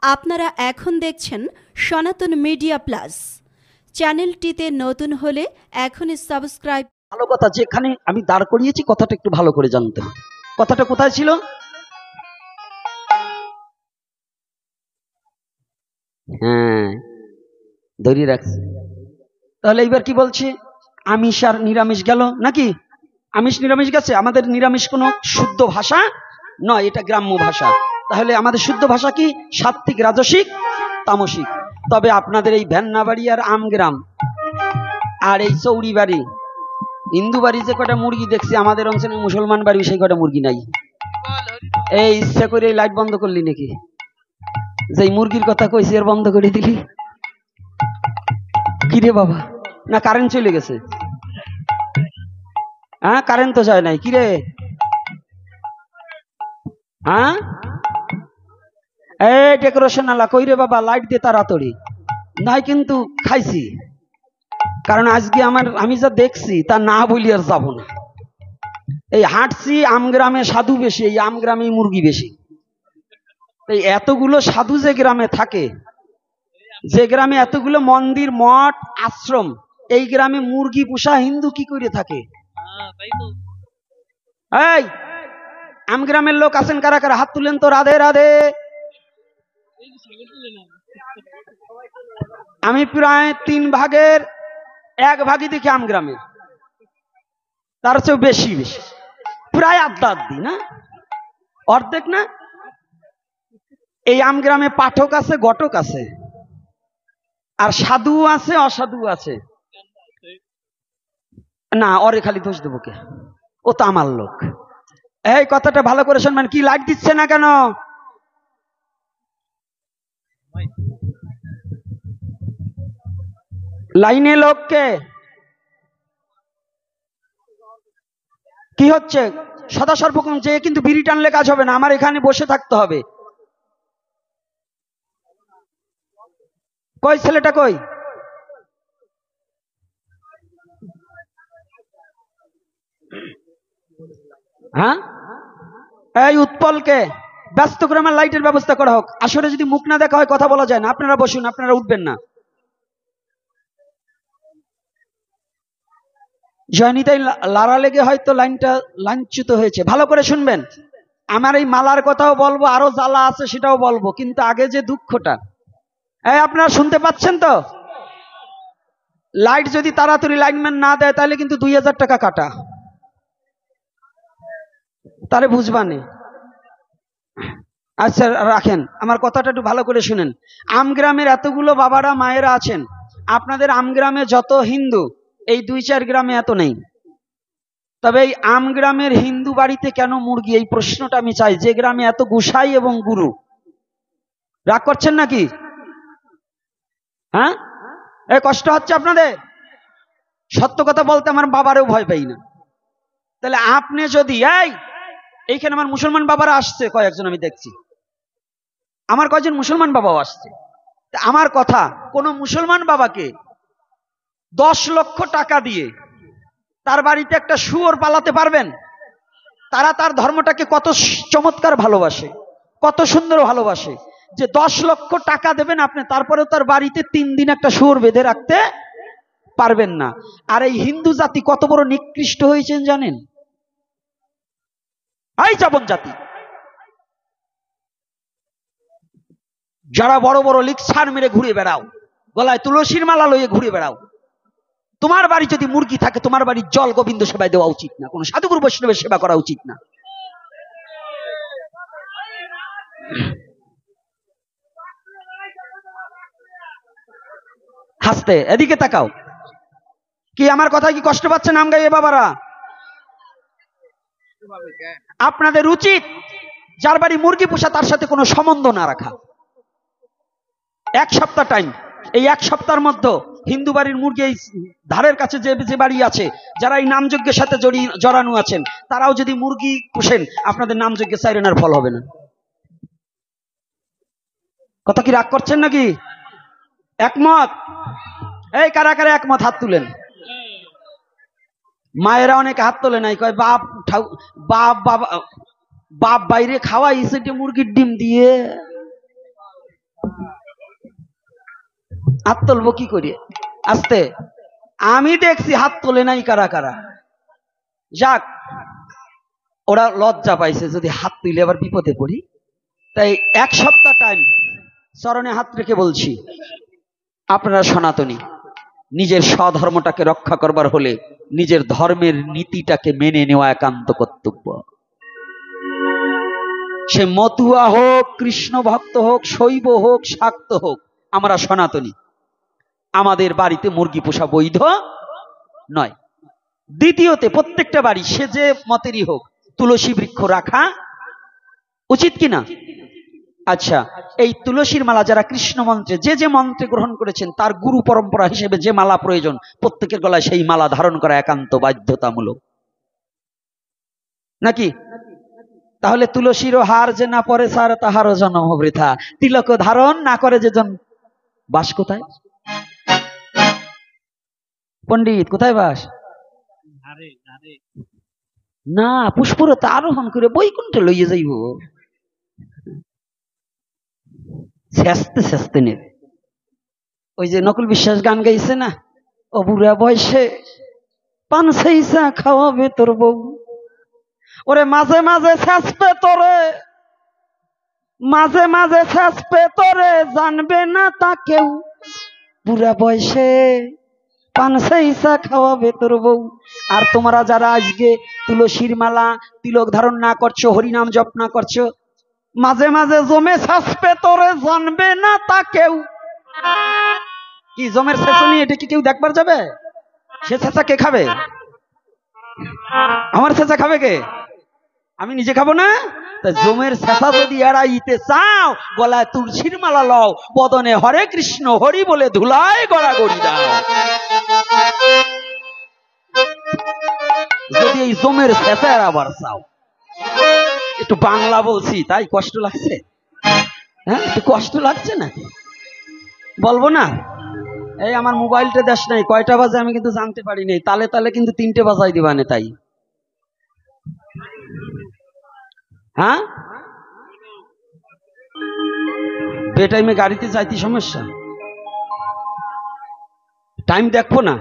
আপনারা এখন দেখছেন সনাতন মিডিয়া প্লাস। চ্যানেলটিতে নতুন হলে এখনই সাবস্ক্রাইব। ভালো কথা, যেখানে আমি দাঁড় করিয়েছি কথাটা একটু ভালো করে জানতে হবে। কথাটা কোথায় ছিল? হ্যাঁ, ধরিয়ে রাখছি। তাহলে এইবার কি বলছি? আমিষ আর নিরামিষ গেল নাকি? আমিষ নিরামিষ গেছে। আমাদের নিরামিষ কোনো শুদ্ধ ভাষা নয়, এটা গ্রাম্য ভাষা। তাহলে আমাদের শুদ্ধ ভাষা কি? সাত্ত্বিক, রাজসিক, তামসিক। তবে আপনাদের এই ভ্যান্নাবাড়ি আর আমগ্রাম আর এই চৌরি বাড়ি, হিন্দু বাড়ি যে কটা মুরগি দেখছি, আমাদের অঞ্চলে মুসলমান বাড়ি সেই কটা মুরগি নাই। এই ইচ্ছা করে এই লাইট বন্ধ করলি নাকি? যে মুরগির কথা কইছি আর বন্ধ করে দিলি? কিরে বাবা, না কারেন্ট চলে গেছে? হ্যাঁ, কারেন্ট তো যায় নাই। কিরে, হ্যাঁ, এই ডেকোরেশন আলা কই রে বাবা, লাইট দিয়ে তাড়াতাড়ি। নাই কিন্তু খাইছি, কারণ আজকে আমি যা দেখছি তা না বলি আর যাবো না। এই হাঁটছি, আমগ্রামে সাধু বেশি, এই আমগ্রামে মুরগি বেশি। এই এতগুলো সাধু যে গ্রামে থাকে, যে গ্রামে এতগুলো মন্দির, মঠ, আশ্রম, এই গ্রামে মুরগি পোষা হিন্দু কি করে থাকে? এই আমগ্রামের লোক আছেন কারা কারা? হাত তুলেন তো। রাধে রাধে। আমি প্রায় 3 ভাগের 1 ভাগই দেখি আমগ্রামের, তার চেয়েও বেশি বেশি, প্রায় আধা আধি, না অর্ধেক না। এই আমগ্রামে পাঠক আছে, ঘটক আছে, আর সাধু আছে, অসাধু আছে। না, ওরে খালি দোষ দেবো কে? ও তো আমার লোক। এই কথাটা ভালো করে শুনবেন। কি লাইট দিচ্ছে না কেন? লাইনে লোককে কি হচ্ছে? সদা সর্বক্ষণ যে কিন্তু বিড়ি টানলে কাজ হবে না, আমার এখানে বসে থাকতে হবে। কই ছেলেটা কই? হ্যাঁ, এই উৎপলকে ব্যস্ত করে আমার লাইটের ব্যবস্থা করা হোক। আসলে যদি মুখ না দেখা হয় কথা বলা যায় না। আপনারা বসুন, আপনারা উঠবেন না। জয়নিতাই লারা লেগে হয়তো লাইনটা লাঞ্ছিত হয়েছে। ভালো করে শুনবেন। আমার এই মালার কথাও বলবো, আরো জ্বালা আছে সেটাও বলবো, কিন্তু আগে যে দুঃখটা, এই আপনারা শুনতে পাচ্ছেন তো? লাইট যদি তাড়াতাড়ি লাইনম্যান না দেয় তাহলে কিন্তু 2000 টাকা কাটা। তাহলে বুঝবানি। আচ্ছা রাখেন, আমার কথাটা একটু ভালো করে শুনেন। আমগ্রামের এতগুলো বাবারা মায়েরা আছেন, আপনাদের আমগ্রামে যত হিন্দু, এই 2-4 গ্রামে এত নেই। তবে এই আমগ্রামের হিন্দু বাড়িতে কেন মুরগি, এই প্রশ্নটা আমি চাই। যে গ্রামে এত গোসাই এবং গুরু, রাগ করছেন নাকি? হ্যাঁ, এই কষ্ট হচ্ছে আপনাদের? সত্য কথা বলতে আমার বাবারও ভয় পাই না। তাহলে আপনি যদি এইখানে আমার মুসলমান বাবারা আসছে কয়েকজন, আমি দেখছি আমার কয়েকজন মুসলমান বাবাও আসছে। আমার কথা, কোন মুসলমান বাবাকে 10 লক্ষ টাকা দিয়ে তার বাড়িতে একটা শুয়োর পালাতে পারবেন? তারা তার ধর্মটাকে কত চমৎকার ভালোবাসে, কত সুন্দর ভালোবাসে, যে 10 লক্ষ টাকা দেবেন আপনি, তারপরেও তার বাড়িতে 3 দিন একটা শুয়োর বেঁধে রাখতে পারবেন না। আর এই হিন্দু জাতি কত বড় নিকৃষ্ট হয়েছেন জানেন? এই জাবন জাতি, যারা বড় বড় লিকসার মেরে ঘুরে বেড়াও, গলায় তুলসীর মালা লইয়ে ঘুরে বেড়াও, তোমার বাড়ি যদি মুরগি থাকে, তোমার বাড়ির জল গোবিন্দ সেবায় দেওয়া উচিত না, কোন সাধুগুরু বৈষ্ণবের সেবা করা উচিত না। হাসতে, এদিকে তাকাও। কি আমার কথা কি কষ্ট পাচ্ছে নাম গাইয়ে বাবারা? আপনাদের উচিত যার বাড়ি মুরগি পোষা তার সাথে কোনো সম্বন্ধ না রাখা। 1 সপ্তাহ টাইম, এই 1 সপ্তাহের মধ্যে হিন্দু বাড়ির মুরগি, এই ধারের কাছে যে বাড়ি আছে, যারা এই নামযজ্ঞের সাথে জড়ানো আছেন, তারাও যদি মুরগি পোষেন, আপনাদের নামযজ্ঞে সাইরেনার ফল হবে না। কথা কি রাগ করছেন নাকি? একমত? এই কারা কারা একমত হাত তুলেন। মায়েরা অনেকে হাত তোলে নাই, কয় বাপ বাপ বাবা বাপ বাইরে খাওয়াই সেটি মুরগির ডিম দিয়ে। হাত তুলবো কি করে? আস্তে, আমি দেখছি হাত তোলে নাই কারা কারা। যাক, ওরা লজ্জা পাইছে যদি হাত তুলে আবার বিপদে পড়ি। তাই 1 সপ্তাহ টাইম চরণে হাত রেখে বলছি, আপনারা সনাতনী, নিজের স্বধর্মটাকে রক্ষা করবার হলে নিজের ধর্মের নীতিটাকে মেনে নেওয়া একান্ত কর্তব্য। সে মতুয়া হোক, কৃষ্ণ ভক্ত হোক, শৈব হোক, শাক্ত হোক, আমরা সনাতনী। আমাদের বাড়িতে মুরগি পোষা বৈধ নয়। দ্বিতীয়তে, প্রত্যেকটা বাড়ি সে যে মতেরই হোক, তুলসী বৃক্ষ রাখা উচিত কিনা? আচ্ছা, এই তুলসীর মালা যারা কৃষ্ণ মন্ত্রে যে মন্ত্রে গ্রহণ করেছেন, তার গুরু পরম্পরা হিসেবে যে মালা প্রয়োজন, প্রত্যেকের গলায় সেই মালা ধারণ করা একান্ত বাধ্যতামূলক নাকি? তাহলে তুলসীরও হার যে না পরে স্যার, তাহারও জন্ম বৃথা। তিলক ধারণ না করে যে জন, বাস কোথায়? পণ্ডিত কোথায় বাস? না, পুষ্পরতা আরোহণ করে বৈকুণ্ঠে লইয়ে যাইব। শেষতে শেষতে নেবে। ওই যে নকুল বিশ্বাস গান গাইছে না, ও বুড়া বয়সে পান সেইসা খাওয়াবে তোর বউ। ওরে মাঝে মাঝে শেষপে তোরে, মাঝে মাঝে শেষপে তোরে, জানবে না তা কেউ। বুড়া বয়সে পান সেইসা খাওয়াবে তোর বউ। আর তোমরা যারা আজকে তুলসীর মালা, তিলক ধারণ না করছো, হরিনাম জপ না করছো, মাঝে মাঝে জমে শেষপে তোরে, জানবে না তা কেউ। কি জমের শেষনি? এটা কি কেউ দেখবার যাবে? সে শেষা কে খাবে? আমার শেষা খাবে কে? আমি নিজে খাবো না? তা জমের শেষা যদি এড়াইতে চাও, গলায় তুলসীর মালা লও, বদনে হরে কৃষ্ণ হরি বলে ধুলায় গড়াগড়ি দাও। যদি এই জমের শেষা এড়াবার চাও, একটু বাংলা বলছি তাই কষ্ট লাগছে। হ্যাঁ, একটু কষ্ট লাগছে না? বলবো না? এই আমার মোবাইলটা দেশ নাই, কয়টা বাজে আমি কিন্তু জানতে পারি নাই। তালে তালে কিন্তু 3টে বাজাই দিবানে। তাই হ্যাঁ, বেটাইমে গাড়িতে যাইতে সমস্যা, টাইম দেখবো না।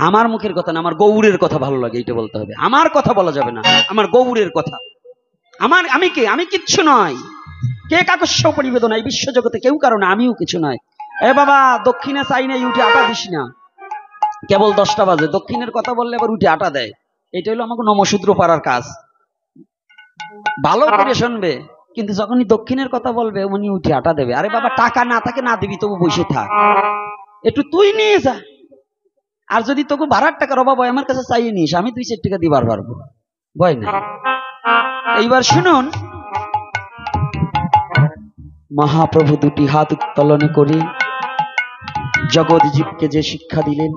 আমার মুখের কথা না, আমার গৌরের কথা ভালো লাগে, এইটা বলতে হবে। আমার কথা বলা যাবে না, আমার গৌরের কথা। আমি কে? আমি কিচ্ছু নয়। কে কাকস্য পরিবেদন, এই বিশ্বজগতে কেউ কারণে, আমিও কিছু নয়। এ বাবা, দক্ষিণে চাই না, উঠে আটা দিস না। কেবল 10টা বাজে, দক্ষিণের কথা বললে আবার উঠে আটা দেয়। এটা হলো আমাকে নমশূদ্র পাড়ার কাজ। ভালো করে শুনবে, কিন্তু যখনই দক্ষিণের কথা বলবে উনি উঠে আটা দেবে। আরে বাবা, টাকা না থাকে না দিবি, তবু বসে থাক, একটু তুই নিয়ে যা। আর যদি তোকে ভাড়ার টাকার অভাব হয়, আমার কাছে চাইয়ে নিস, আমি 2-4 টাকা দিবার পারবো, ভয় না। এইবার শুনুন, মহাপ্রভু 2টি হাত উত্তোলন করে জগৎ জীবকে যে শিক্ষা দিলেন,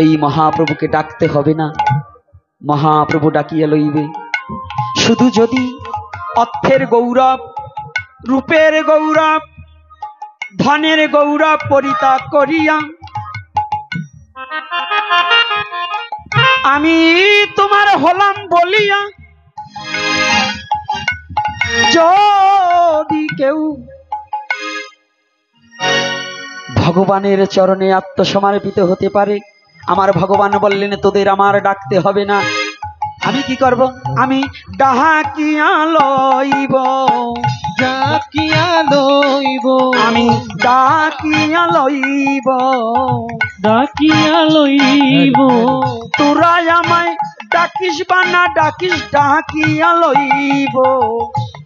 এই মহাপ্রভুকে ডাকতে হবে না, মহাপ্রভু ডাকিয়া লইবে। শুধু যদি অর্থের গৌরব, রূপের গৌরব, ধনের গৌরব পরিত্যাগ করিয়া আমি তোমার হলাম বলিয়া যদি কেউ ভগবানের চরণে আত্মসমর্পিত হতে পারে, আমার ভগবান বললেন তোদের আমার ডাকতে হবে না। আমি কি করব? আমি ডাকিয়া লইব, ডাকিয়া লইব, আমি ডাকিয়া লইব, ডাকিয়া লইব। তোরা আমায় ডাকিস বা না ডাকিস, ডাকিয়া লইব।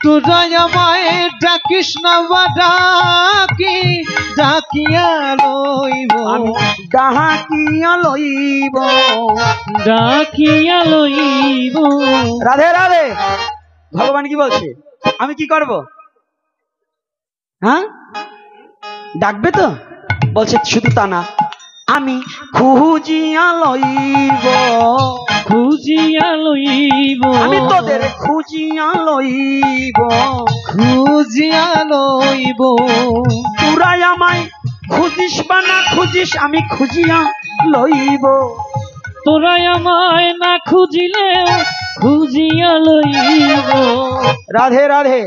তোরা আমায় ডাকিস না বা ডাকি, ডাকিয়া লইব, আমি ডাকিয়া লইব, ডাকিয়া লইব। রাধে রাধে। ভগবান কি বলছে? আমি কি করব? হ্যাঁ, ডাকবে তো? বলছে শুধু তা না, আমি খুঁজিয়া লইব, খুঁজিয়া লইব, আমি তোদের খুঁজিয়া লইব, খুঁজিয়া লইব। তোরা আমায় খুঁজিস বা না খুঁজিস, আমি খুঁজিয়া লইব। তোরা আমায় না খুঁজিলে খুঁজিয়া লইব। রাধে রাধে।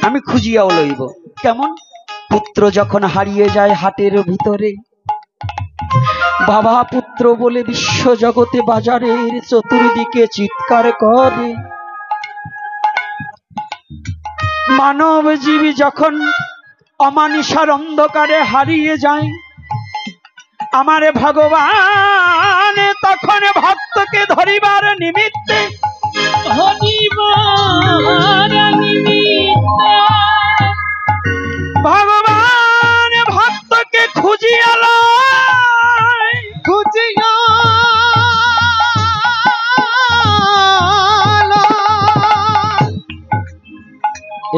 আমি খুঁজিয়াও লইব। কেমন? পুত্র যখন হারিয়ে যায় হাটের ভিতরে, বাবা পুত্র বলে বিশ্ব জগতে বাজারের চতুর্দিকে চিৎকার করে। মানব জীবী যখন অমানিসার অন্ধকারে হারিয়ে যায়, আমারে ভগবান তখন ভক্তকে ধরিবার নিমিত্তে ভগবান ভক্তকে খুঁজিয়া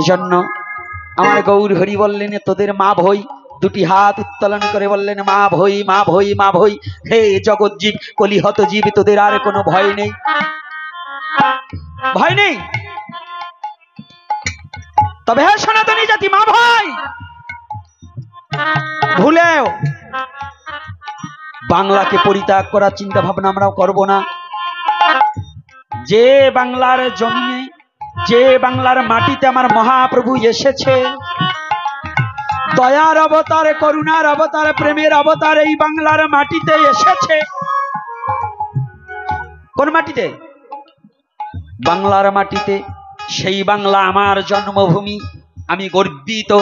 এজন্য আমার গৌর হরি বললেন, তোদের মা ভই, দুটি হাত উত্তোলন করে বললেন, মা ভই, মা ভই, মা ভই। হে জগৎ জীব, কলিহত জীব, তোদের আর কোনো ভয় নেই, ভয় নেই। তবে হ্যাঁ সনাতনী জাতি, মা ভয় ভুলেও বাংলাকে পরিত্যাগ করার চিন্তা ভাবনা আমরাও করব না। যে বাংলার জমিনে, যে বাংলার মাটিতে আমার মহাপ্রভু এসেছে, দয়ার অবতার, করুণার অবতার, প্রেমের অবতার এই বাংলার মাটিতে এসেছে। কোন মাটিতে? বাংলার মাটিতে। সেই বাংলা আমার জন্মভূমি, আমি গর্বিত।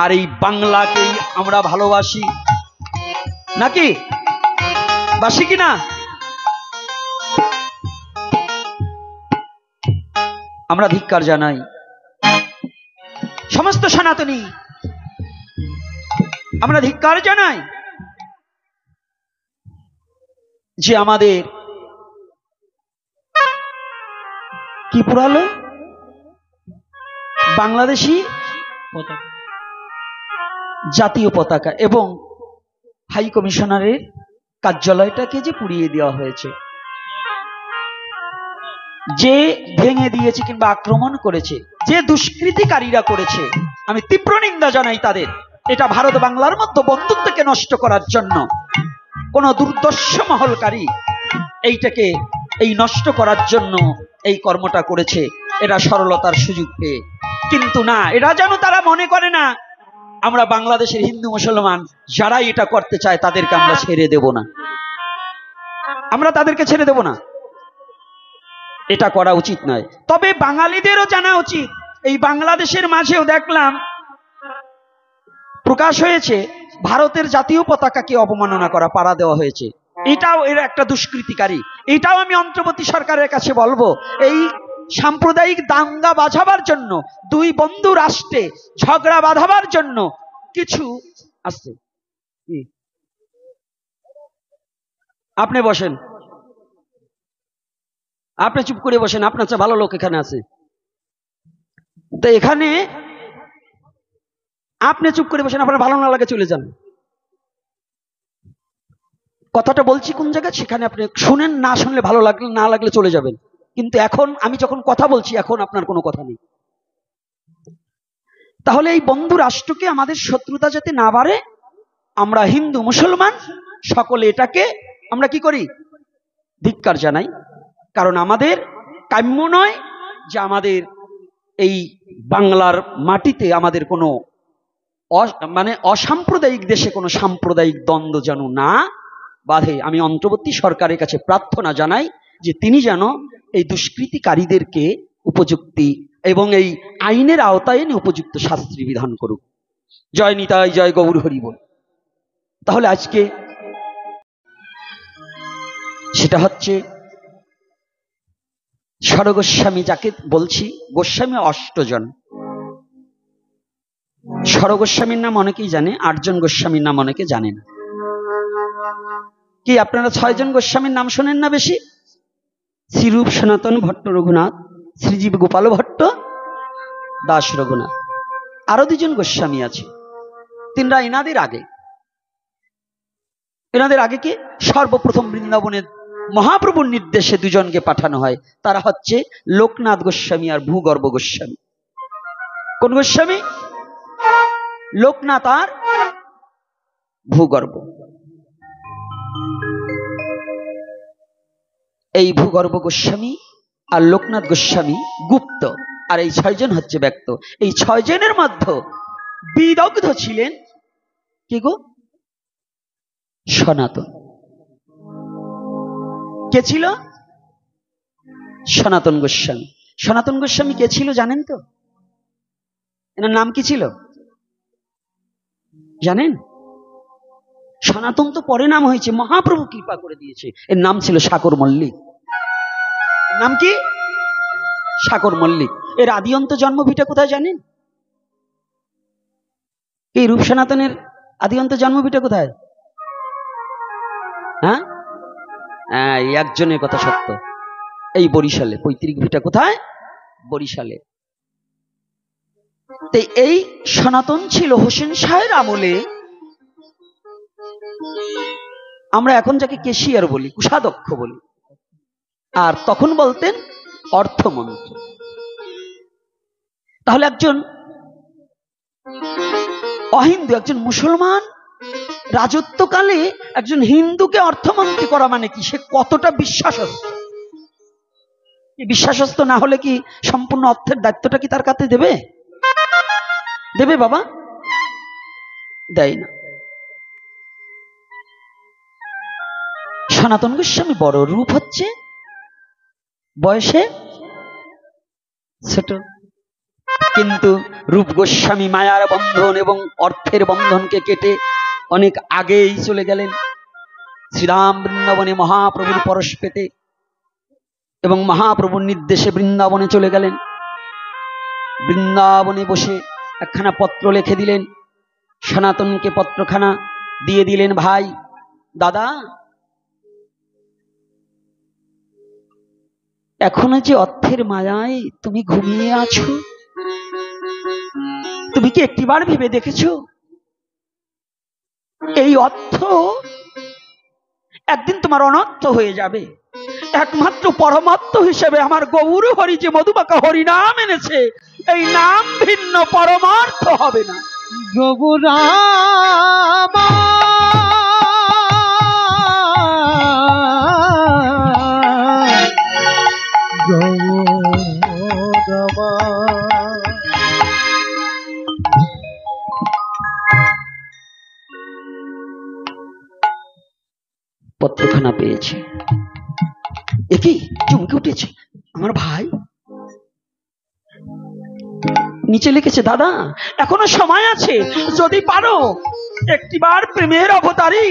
আর এই বাংলাকেই আমরা ভালোবাসি, নাকি বাসি কিনা? আমরা ধিক্কার জানাই সমস্ত সনাতনী, আমরা ধিক্কার জানাই যে আমাদের কি পুরালো বাংলাদেশি জাতীয় পতাকা এবং হাই কমিশনারের কার্যালয়টাকে যে পুড়িয়ে দেওয়া হয়েছে, যে ভেঙে দিয়েছে কিংবা আক্রমণ করেছে, যে দুষ্কৃতিকারীরা করেছে, আমি তীব্র নিন্দা জানাই তাদের। এটা ভারত বাংলার মধ্যে বন্ধুত্বকে নষ্ট করার জন্য কোন দুর্দর্শ মহলকারী এইটাকে এই নষ্ট করার জন্য এই কর্মটা করেছে, এরা সরলতার সুযোগ পেয়ে। কিন্তু না, এরা যেন তারা মনে করে না আমরা বাংলাদেশের হিন্দু মুসলমান যারা এটা করতে চায় তাদেরকে আমরা ছেড়ে দেব না, আমরা তাদেরকে ছেড়ে দেব না, এটা করা উচিত নয়। তবে বাঙালিদেরও জানা উচিত, এই বাংলাদেশের মাঝেও দেখলাম প্রকাশ হয়েছে ভারতের জাতীয় পতাকাকে অবমাননা করা, পাড়া দেওয়া হয়েছে। এটাও এর একটা দুষ্কৃতিকারী। এটাও আমি অন্তর্বর্তী সরকারের কাছে বলবো, এই সাম্প্রদায়িক দাঙ্গা বাঁধাবার জন্য, দুই বন্ধু রাষ্ট্রে ঝগড়া বাঁধাবার জন্য কিছু আসছে। আপনি বসেন, আপনি চুপ করে বসেন, আপনার চেয়ে ভালো লোক এখানে আছে। তো এখানে আপনি চুপ করে বসেন, আপনার ভালো না লাগে চলে যান। কথাটা বলছি কোন জায়গায় সেখানে আপনি শুনেন, না শুনলে ভালো লাগলে না লাগলে চলে যাবেন। কিন্তু এখন আমি যখন কথা বলছি এখন আপনার কোনো কথা নেই। তাহলে এই বন্ধু রাষ্ট্রকে আমাদের শত্রুতা যাতে না বাড়ে, আমরা হিন্দু মুসলমান সকলে এটাকে আমরা কি করি? ধিক্কার জানাই। কারণ আমাদের কাম্য নয় যে আমাদের এই বাংলার মাটিতে আমাদের কোনো মানে অসাম্প্রদায়িক দেশে কোনো সাম্প্রদায়িক দ্বন্দ্ব যেন না বাধে। আমি অন্তর্বর্তী সরকারের কাছে প্রার্থনা জানাই যে তিনি যেন এই দুষ্কৃতিকারীদেরকে উপযুক্তি এবং এই আইনের আওতায় এনে উপযুক্ত শাস্তি বিধান করুক। জয় নিতাই, জয় গৌর হরি বল। তাহলে আজকে সেটা হচ্ছে ষড়গোস্বামী যাকে বলছি, গোস্বামী 8 জন। ষড়গোস্বামীর নাম অনেকেই জানে, 8 জন গোস্বামীর নাম অনেকে জানে না। কি আপনারা 6 জন গোস্বামীর নাম শোনেন না বেশি? শ্রীরূপ সনাতন ভট্ট রঘুনাথ, শ্রীজীব গোপাল ভট্ট, দাস রঘুনাথ। আরো 2 জন গোস্বামী আছে, তিনরা এনাদের আগে কি সর্বপ্রথম বৃন্দাবনের মহাপ্রভুর নির্দেশে 2 জনকে পাঠানো হয়। তারা হচ্ছে লোকনাথ গোস্বামী আর ভূগর্ভ গোস্বামী। কোন গোস্বামী? লোকনাথ আর ভূগর্ভ। এই ভূগর্ভ গোস্বামী আর লোকনাথ গোস্বামী গুপ্ত, আর এই 6 জন হচ্ছে ব্যক্ত। এই 6 জনের মধ্যে বিদগ্ধ ছিলেন কি গো? সনাতন। কে ছিল? সনাতন গোস্বামী। সনাতন গোস্বামী কে ছিল জানেন তো? এনার নাম কি ছিল জানেন? সনাতন তো পরে নাম হয়েছে, মহাপ্রভু কৃপা করে দিয়েছে। এর নাম ছিল সাকর মল্লিক। নাম কি? সাকর মল্লিক। এর আদিঅন্ত জন্মভিটা কোথায় জানেন? এই রূপ সনাতনের আদিঅন্ত জন্মভিটা কোথায়? হ্যাঁ, এই একজনের কথা সত্য, এই বরিশালে। পৈতৃক ভিটা কোথায়? বরিশালে। এই সনাতন ছিল হোসেন শাহের আমলে। আমরা এখন যাকে কেশিয়ার বলি, কুষাধ্যক্ষ বলি, আর তখন বলতেন অর্থমন্ত্রী। তাহলে একজন অহিন্দু, একজন মুসলমান রাজত্বকালে একজন হিন্দুকে অর্থমন্ত্রী করা মানে কি? সে কতটা বিশ্বাসস্থ। বিশ্বাসস্থ না হলে কি সম্পূর্ণ অর্থের দায়িত্বটা কি তার কাছে দেবে? দেবে বাবা? দেয় না। সনাতন গোস্বামী বড়, রূপ হচ্ছে বয়সে ছোট, কিন্তু রূপ গোস্বামী মায়ার বন্ধন এবং অর্থের বন্ধনকে কেটে অনেক আগেই চলে গেলেন শ্রীরাম বৃন্দাবনে মহাপ্রভুর পরশ পেতে, এবং মহাপ্রভুর নির্দেশে বৃন্দাবনে চলে গেলেন। বৃন্দাবনে বসে একখানা পত্র লিখে দিলেন, সনাতনকে পত্রখানা দিয়ে দিলেন। ভাই, দাদা, এখনো যে অর্থের মায়ায় তুমি ঘুমিয়ে আছো, তুমি কি একটিবার ভেবে দেখেছো এই অর্থ একদিন তোমার অনর্থ হয়ে যাবে? একমাত্র পরমার্থ হিসেবে আমার গৌর হরি যে মধুমাখা হরি নাম এনেছে, এই নাম ভিন্ন পরমার্থ হবে না। গৌরাম পত্রখানা পেয়েছে, একই চমকে উঠেছে। আমার ভাই নিচে লিখেছে, দাদা এখনো সময় আছে, যদি পারো একটিবার প্রেমের অবতারী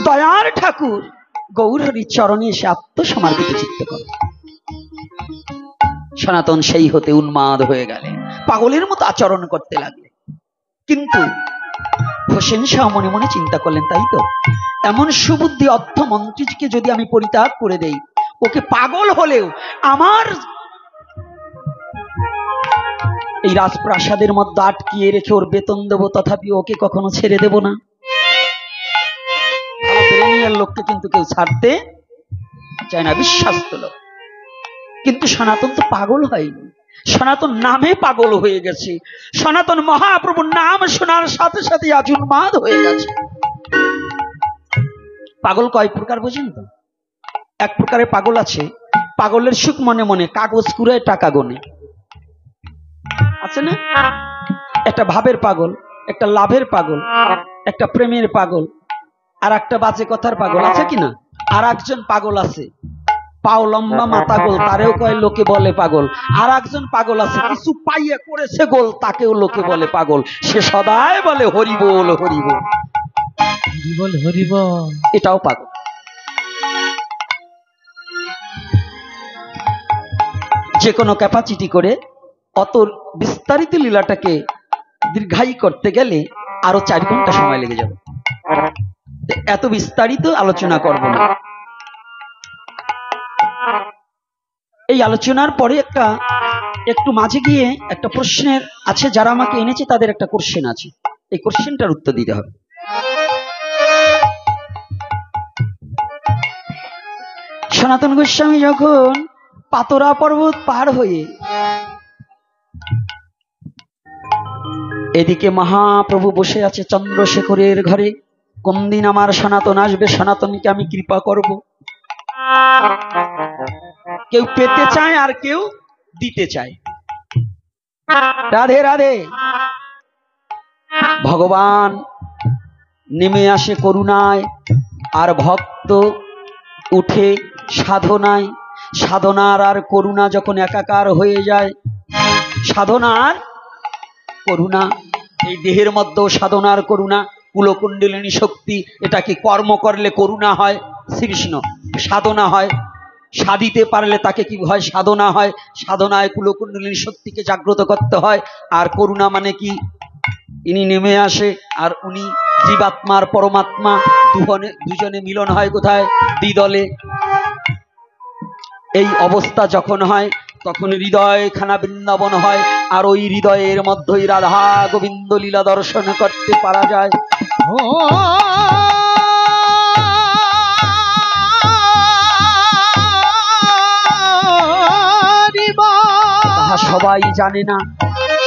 দয়ার ঠাকুর গৌর হরির চরণে এসে আত্মসমর্পিত চিত্ত কর। সনাতন সেই হতে উন্মাদ হয়ে গেলেন, পাগলের মতো আচরণ করতে লাগলেন। কিন্তু হোসেন শাহ মনে মনে চিন্তা করলেন, তাই তো, এমন সুবুদ্ধি অর্থমন্ত্রীকে যদি আমি পরিত্যাগ করে দেই, ওকে পাগল হলেও আমার এই রাজপ্রাসাদের মধ্যে আটকিয়ে রেখে ওর বেতন দেবো, তথাপি ওকে কখনো ছেড়ে দেব না। লোককে কিন্তু কেউ ছাড়তে চায় না, বিশ্বাস্ত লোক। কিন্তু সনাতন তো পাগল হয়নি, সনাতন নামে পাগল হয়ে গেছে। সনাতন মহাপ্রভুর নাম শোনার সাথে সাথে আজ উন্মাদ হয়ে গেছে। পাগল কয় প্রকার বোঝেন তো? এক প্রকারের পাগল আছে, পাগলের সুখ মনে মনে কাগজ কুড়ায় টাকা গোনে, আছে না? একটা ভাবের পাগল, একটা লাভের পাগল, একটা প্রেমের পাগল, আর একটা বাজে কথার পাগল, আছে কিনা? আর একজন পাগল আছে পাও লম্বা মাথা গোল, তারেও কয় লোকে বলে পাগল। আর একজন পাগল আছে কিছু পাইয়ে করেছে গোল, তাকেও লোকে বলে পাগল। সে সদাই বলে হরি বল হরি বল হরি বল হরি বল, এটাও পাগল। যে কোনো ক্যাপাসিটি করে অত বিস্তারিত লীলাটাকে দীর্ঘায়ী করতে গেলে আরো 4 ঘন্টা সময় লেগে যাবে। এত বিস্তারিত আলোচনা করব না। এই আলোচনার পরে একটু মাঝে গিয়ে একটা প্রশ্নের আছে, যারা আমাকে এনেছে তাদের একটা কোশ্চেন আছে, এই কোশ্চেনটার উত্তর দিতে হবে। সনাতন গোস্বামী যখন পাতরা পর্বত পার হয়ে এদিকে মহাপ্রভু বসে আছে চন্দ্রশেখরের ঘরে, কোন দিন আমার সনাতন আসবে, সনাতনকে আমি কৃপা করব, কেউ পেতে চায় আর কেউ দিতে চায়। রাধে রাধে। ভগবান নেমে আসে করুণায়, আর ভক্ত উঠে সাধনায়। সাধনার আর করুণা যখন একাকার হয়ে যায়, সাধনার করুণা, এই দেহের মধ্যেও সাধনার করুণা, কুলকুণ্ডলিনী শক্তি। এটা কি কর্ম করলে করুণা হয়? শ্রীকৃষ্ণ সাধনা হয়, সাধিতে পারলে তাকে কি হয়? সাধনা হয়। সাধনায় কুলকুণ্ডলিনী শক্তিকে জাগ্রত করতে হয়। আর করুণা মানে কি? ইনি নেমে আসে, আর উনি জীবাত্মার পরমাত্মা দুজনে মিলন হয় কোথায়? দ্বিদলে। এই অবস্থা যখন হয় তখন হৃদয় খানা বৃন্দাবন হয়, আর ওই হৃদয়ের মধ্যেই রাধা গোবিন্দ লীলা দর্শন করতে পারা যায়। তাহা সবাই জানে না,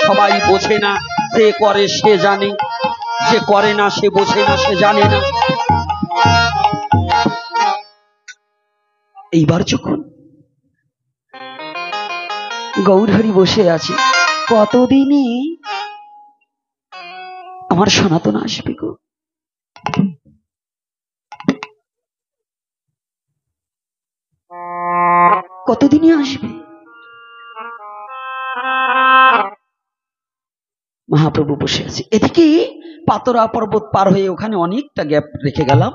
সবাই বোঝে না। যে করে সে জানে, যে করে না সে বোঝে না, সে জানে না। এইবার যখন গৌরহরি বসে আছে, কতদিনে আমার সনাতন আসবে গো? কতদিনে আসবে? মহাপ্রভু বসে আছে। এদিকে পাতরা পর্বত পার হয়ে ওখানে অনেকটা গ্যাপ রেখে গেলাম।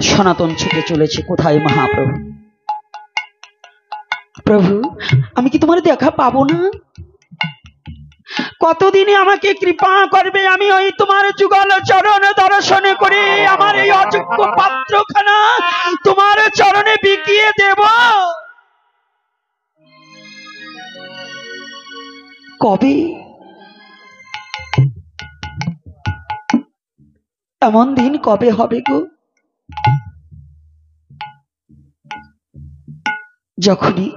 সনাতন ছুটে চলেছে। কোথায় মহাপ্রভু? প্রভু, আমি কি তোমার দেখা পাবো না? কতদিনে আমাকে কৃপা করবে? আমি ওই তোমার যুগল চরণ দর্শনে করে আমার এই অযোগ্য পাত্রখানা তোমার চরণে বিকিয়ে দেব। কবে? এমন দিন কবে হবে গো? যখনই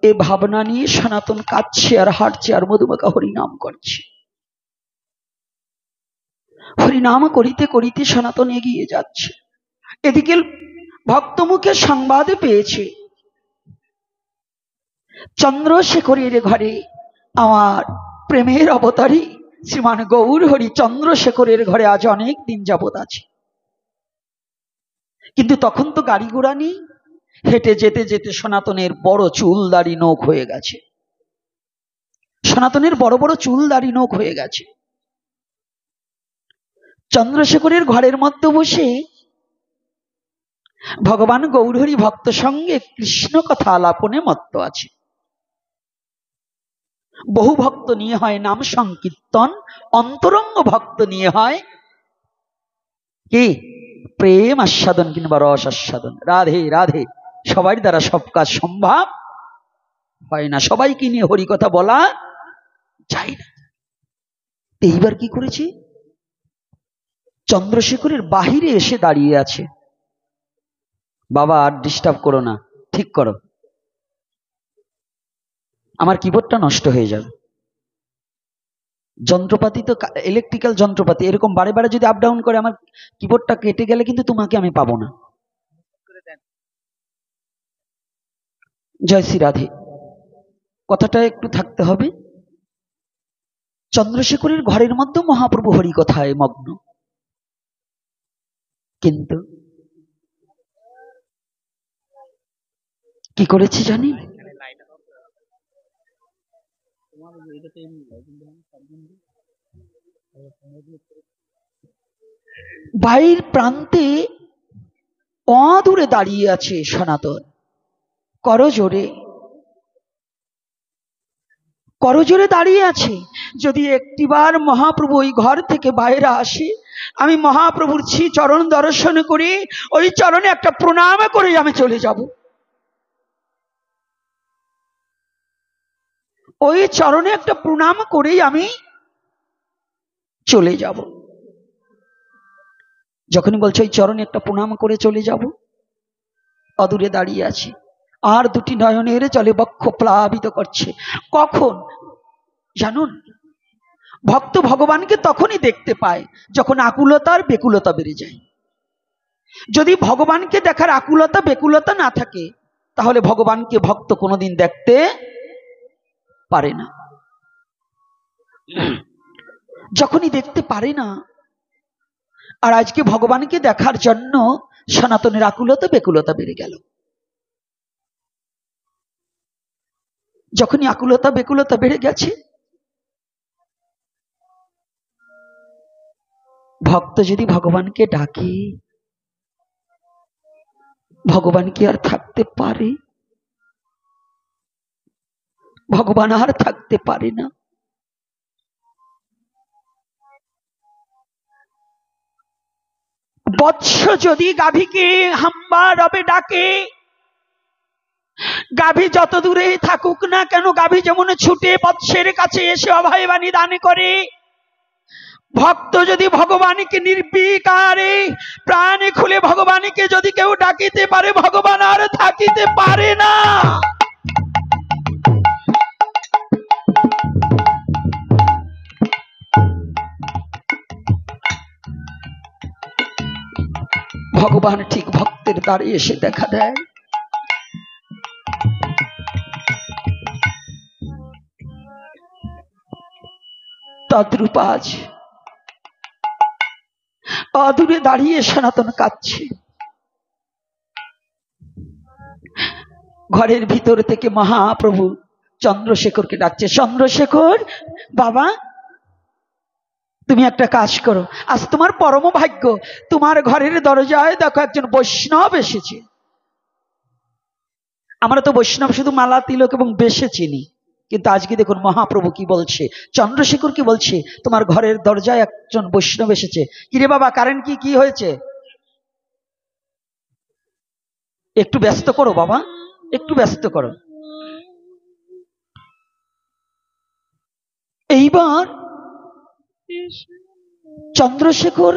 এ ভাবনা নিয়ে সনাতন কাঁদছে আর হাঁটছে আর মধুমাখা হরিনাম করছে। হরিনাম করিতে করিতে সনাতন এগিয়ে যাচ্ছে। এদিকে ভক্তমুখে সংবাদ পেয়েছে, চন্দ্রশেখরের ঘরে আমার প্রেমের অবতারী শ্রীমান গৌর হরি চন্দ্রশেখরের ঘরে আজ অনেক দিন যাবৎ আছে। কিন্তু তখন তো গাড়ি ঘোড়া নেই। হেঁটে যেতে যেতে সনাতনের বড় চুল দাড়ি নোখ হয়ে গেছে। সনাতনের বড় বড় চুল দাড়ি নোখ হয়ে গেছে। চন্দ্রশেখরের ঘরের মধ্যে বসে ভগবান গৌরহরি ভক্ত সঙ্গে কৃষ্ণ কথা আলাপনে মত্ত আছে। বহু ভক্ত নিয়ে হয় নাম সংকীর্তন, অন্তরঙ্গ ভক্ত নিয়ে হয় কি? প্রেম আস্বাদন কিংবা রস আস্বাদন। রাধে রাধে। সবার দ্বারা সব কাজ সম্ভব হয় না, সবাইকে নিয়ে হরি কথা বলা যায় না। এইবার কি করেছে? চন্দ্রশেখরের বাহিরে এসে দাঁড়িয়ে আছে। বাবা আর ডিস্টার্ব করো না, ঠিক করো, আমার কিবোর্ডটা নষ্ট হয়ে যাবে। যন্ত্রপাতি তো ইলেকট্রিক্যাল যন্ত্রপাতি, এরকম বারে বারে যদি আপ ডাউন করে আমার কিবোর্ডটা কেটে গেলে কিন্তু তোমাকে আমি পাবো না। জয় শ্রী রাধে। কথাটা একটু থাকতে হবে। চন্দ্রশেখরের ঘরের মধ্যে মহাপ্রভু হরি কথায় মগ্ন, কিন্তু কি করেছে জানি? বাইর প্রান্তে অদূরে দাঁড়িয়ে আছে সনাতন, করজোরে করজোরে দাঁড়িয়ে আছে। যদি একটিবার মহাপ্রভু ওই ঘর থেকে বাইরে আসে, আমি মহাপ্রভুর চরণ দর্শন করে ওই চরণে একটা প্রণাম করে আমি চলে যাব। ওই চরণে একটা প্রণাম করেই আমি চলে যাব। যখনই বলছে ওই চরণে একটা প্রণাম করে চলে যাব, অদূরে দাঁড়িয়ে আছে, আর দুটি নয়নের জলে বক্ষ প্লাবিত করছে। কখন জানুন? ভক্ত ভগবানকে তখনই দেখতে পায় যখন আকুলতার বেকুলতা বেড়ে যায়। যদি ভগবানকে দেখার আকুলতা বেকুলতা না থাকে, তাহলে ভগবানকে ভক্ত কোনোদিন দেখতে পারে না। যখনই দেখতে পারে না, আর আজকে ভগবানকে দেখার জন্য সনাতনের আকুলতা বেকুলতা বেড়ে গেল। যখনই আকুলতা বেকুলতা বেড়ে গেছে, ভক্ত যদি ভগবানকে ডাকে, ভগবান কি আর থাকতে পারে? ভগবান আর থাকতে পারে না। বৎস যদি গাভীকে হাম্বা রবে ডাকে, গাভী যত দূরে থাকুক না কেন, গাভী যেমন ছুটে বৎসের কাছে এসে অভয় বাণী দান করে, ভক্ত যদি ভগবানকে নির্বিকারে প্রাণে খুলে ভগবানকে যদি কেউ ডাকিতে পারে, ভগবান আর থাকিতে পারে না। ভগবান ঠিক ভক্তের দ্বারে এসে দেখা দেয়। তদ্রূপ আজ অদূরে দাঁড়িয়ে সনাতন কাঁদছে। ঘরের ভিতর থেকে মহাপ্রভু চন্দ্রশেখরকে ডাকছে, চন্দ্রশেখর বাবা, তুমি একটা কাজ করো, আজ তোমার পরম ভাগ্য, তোমার ঘরের দরজায় দেখো একজন বৈষ্ণব এসেছে। আমরা তো বৈষ্ণব শুধু মালা তিলক এবং বেশে চিনি, কিন্তু আজকে দেখুন মহাপ্রভু কি বলছে, চন্দ্রশেখর কি বলছে, তোমার ঘরের দরজায় একজন বৈষ্ণব এসেছে। কিরে বাবা, কারেন্ট কি হয়েছে? একটু ব্যস্ত করো বাবা, একটু ব্যস্ত করো। এইবার চন্দ্রশেখর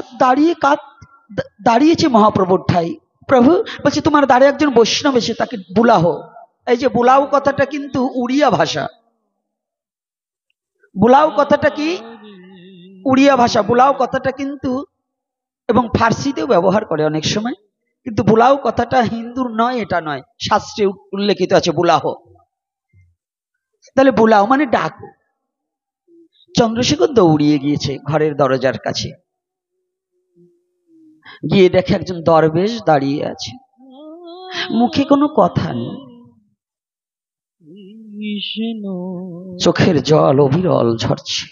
দাঁড়িয়েছে মহাপ্রভুর ঠাই। প্রভু বলছে, তোমার দ্বারে একজন বৈষ্ণব এসে, তাকে বুলাও। এই যে বুলাও কথাটা কিন্তু উড়িয়া ভাষা। বুলাও কথাটা কি? উড়িয়া ভাষা। বুলাও কথাটা কিন্তু এবং ফার্সিতেও ব্যবহার করে অনেক সময়, কিন্তু বুলাও কথাটা হিন্দুর নয়, এটা নয়, শাস্ত্রে উল্লেখিত আছে বুলাও। তাহলে বুলাও মানে ডাকো। চন্দ্রশেখর দৌড়িয়ে গিয়েছে ঘরের দরজার কাছে, গিয়ে দেখে একজন দরবেশ দাঁড়িয়ে আছে, মুখে কোনো কথা নেই, চোখের জল অবিরল ঝরছে।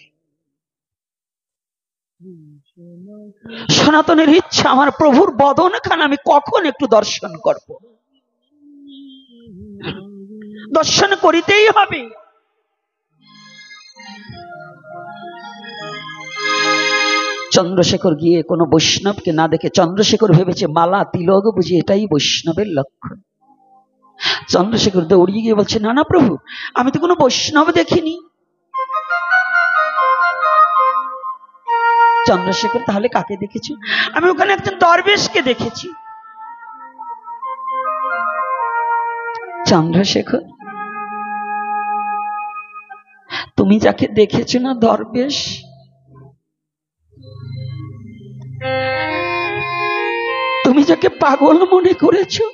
সনাতনের ইচ্ছা, আমার প্রভুর বদন খান আমি কখন একটু দর্শন করব, দর্শন করিতেই হবে। চন্দ্রশেখর গিয়ে কোনো বৈষ্ণবকে না দেখে, চন্দ্রশেখর ভেবেছে মালা তিলক বুঝি এটাই বৈষ্ণবের লক্ষণ। চন্দ্রশেখর দৌড়িয়ে গিয়ে বলছে, না না প্রভু, আমি তো কোনো বৈষ্ণব দেখিনি। চন্দ্রশেখর, তাহলে কাকে দেখেছি? আমি ওখানে একজন দরবেশকে দেখেছি। চন্দ্রশেখর, তুমি যাকে দেখেছো না দরবেশ, তুমি যাকে পাগল মনে করেছো,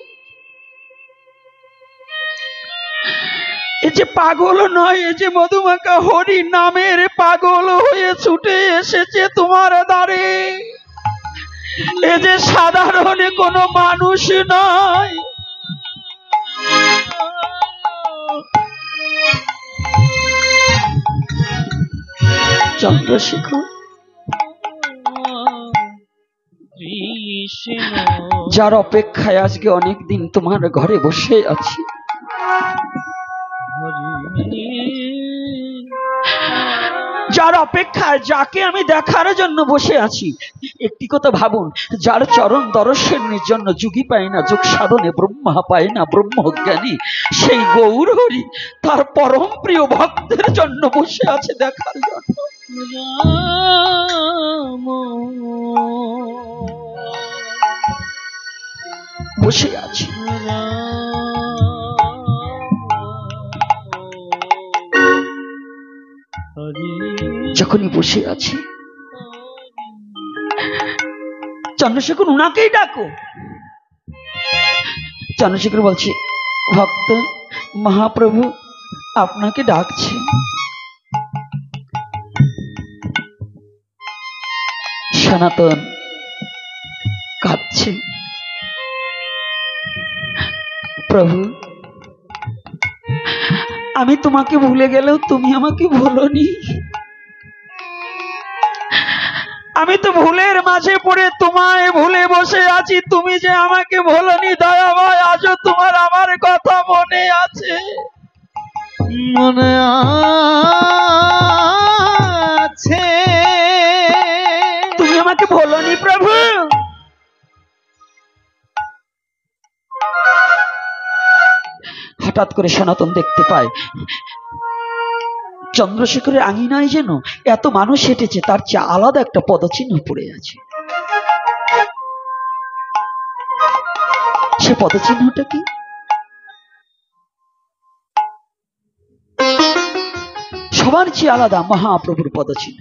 এ যে পাগল নয়, এ যে মধুমাখা হরি নামের পাগল হয়ে ছুটে এসেছে তোমার দ্বারে, এ যে সাধারণ কোনো মানুষ নয়। চন্দ্রশেখর, যার অপেক্ষায় আজকে অনেকদিন তোমার ঘরে বসে আছি, যার অপেক্ষায়, যাকে আমি দেখার জন্য বসে আছি, একটি কথা ভাবুন, যার চরণ দর্শনের জন্য যুগী পায় না যোগ সাধনে, ব্রহ্মা পায় না ব্রহ্মজ্ঞানী, সেই গৌর হরি তার পরম প্রিয় ভক্তের জন্য বসে আছে দেখার জন্য। বসে আছি। যখনই বসে আছি, চন্দ্রশেখর উনাকেই ডাকো। চন্দ্রশেখর বলছে, ভক্ত মহাপ্রভু আপনাকে ডাকছে। সনাতন কাঁদছে, প্রভু আমি তোমাকে ভুলে গেলেও তুমি আমাকে ভুলোনি। আমি তো ভুলের মাঝে পড়ে তোমায় ভুলে বসে আছি, তুমি যে আমাকে ভুলোনি দয়াময়, আজও তোমার আমার কথা মনে আছে। মনে আছে তুমি আমাকে ভুলোনি প্রভু। হঠাৎ করে সনাতন দেখতে পায় চন্দ্রশেখরের আঙিনায় যেন এত মানুষ হেঁটেছে, তার চেয়ে আলাদা একটা পদচিহ্ন পড়ে আছে। সে পদচিহ্নটা কি? সবার চেয়ে আলাদা মহাপ্রভুর পদচিহ্ন।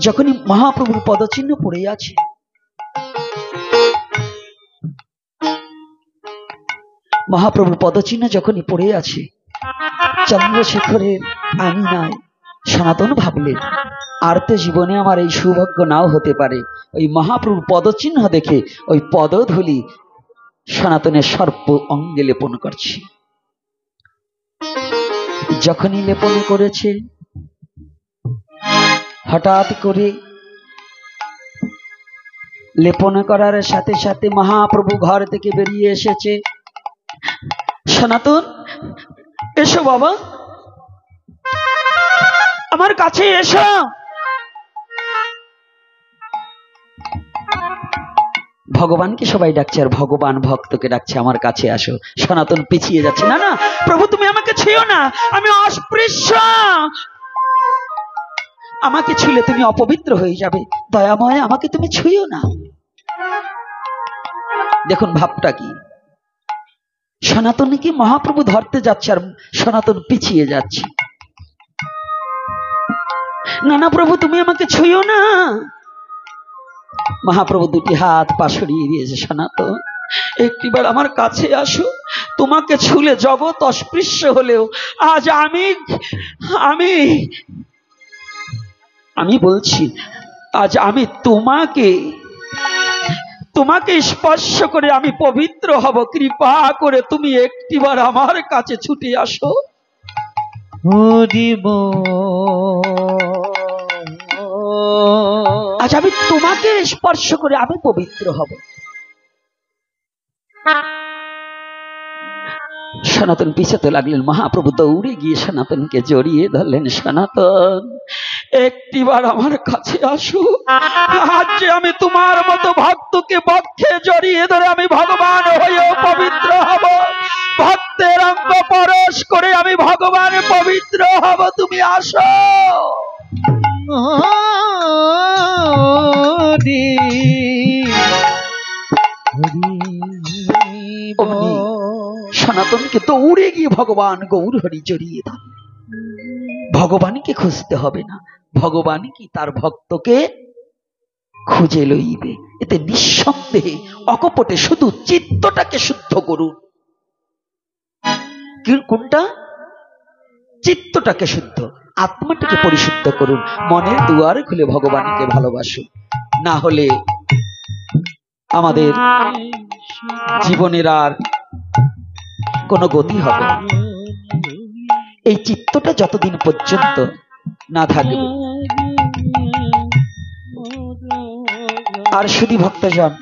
যখনই মহাপ্রভুর পদচিহ্ন পড়ে আছে, মহাপ্রভুর পদচিহ্ন যখনই পড়ে আছে চন্দ্রশেখরের আঙিনায়, সনাতন ভাবলেন আর তো জীবনে আমার এই সৌভাগ্য নাও হতে পারে। ওই মহাপ্রভুর পদচিহ্ন দেখে ওই পদধূলি সনাতনের সর্ব অঙ্গে লেপন করছে। যখনই লেপন করেছে, হঠাৎ করে লেপন করার সাথে সাথে মহাপ্রভু ঘর থেকে বেরিয়ে এসেছে। সনাতন এসো বাবা, আমার কাছে এসো। ভগবানকে সবাই ডাকছে আর ভগবান ভক্তকে ডাকছে, আমার কাছে আসো। সনাতন পিছিয়ে যাচ্ছে, না না প্রভু তুমি আমাকে ছুঁয়ো না, আমি অস্পৃশ্য, আমাকে ছুঁলে তুমি অপবিত্র হয়ে যাবে, দয়াময় আমাকে তুমি ছুঁয়ো না। দেখুন ভাবটা কি, সনাতনকে মহাপ্রভু ধরতে যাচ্ছে আর সনাতন পিছিয়ে যাচ্ছে। না না প্রভু তুমি আমাকে ছুঁয়ো না। মহাপ্রভু দুটি হাত পা সরিয়ে দিয়েছে, সনাতন একটিবার আমার কাছে আসো, তোমাকে ছুলে জগৎ অস্পৃশ্য হলেও আজ আমি বলছি, আজ আমি তোমাকে স্পর্শ করে আমি পবিত্র হব, কৃপা করে তুমি একটিবার আমার কাছে ছুটে আসো। আজ আমি তোমাকে স্পর্শ করে আমি পবিত্র হব। সনাতন পিছাতে লাগলেন, মহাপ্রভু দৌড়ে গিয়ে সনাতনকে জড়িয়ে ধরলেন। সনাতন একটিবার আমার কাছে আসো, আজ যে আমি তোমার মতো ভক্তকে বক্ষে জড়িয়ে ধরে আমি ভগবান হয়েও পবিত্র হব, ভক্তের অঙ্গ পরশ করে আমি ভগবান পবিত্র হব, তুমি আসো। সনাতনকে দৌড়ে গিয়ে ভগবান গৌর হরি জড়িয়ে ধরলেন। ভগবানকে খুঁজতে হবে না, ভগবান কি তার ভক্তকে খুঁজে লইবে। এতে নিঃসন্দেহে অকপটে শুধু চিত্তটাকে শুদ্ধ করুন। কোনটা? চিত্তটাকে শুদ্ধ, আত্মাটাকে পরিশুদ্ধ করুন, মনের দুয়ার খুলে ভগবানকে ভালোবাসুন। না হলে আমাদের জীবনের আর কোনো গতি হবে না। এই চিত্তটা যতদিন পর্যন্ত না থাকবে। আর শুধু ভক্তজন,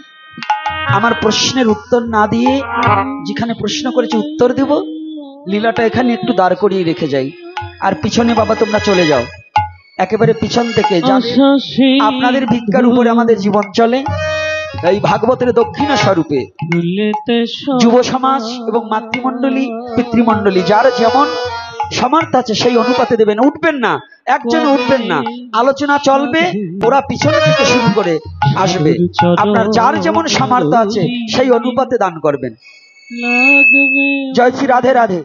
আমার প্রশ্নের উত্তর না দিয়ে যেখানে প্রশ্ন করেছে উত্তর দেব, লীলাটা এখানে একটু দাঁড় করিয়ে রেখে যাই। আর পিছনে বাবা তোমরা চলে যাও, একেবারে পিছন থেকে আপনাদের ভিক্ষার উপরে আমাদের জীবন চলে। এই ভাগবতের দক্ষিণা স্বরূপে যুব সমাজ এবং মাতৃমণ্ডলী পিতৃমণ্ডলী যার যেমন সামর্থ্য আছে সেই অনুপাতে দেবেন। উঠবেন না, একজন উঠবেন না, আলোচনা চলবে, ওরা পিছনে থেকে শুরু করে আসবে। আপনার যার যেমন সামর্থ্য আছে সেই অনুপাতে দান করবেন। জয় শ্রী রাধে রাধে।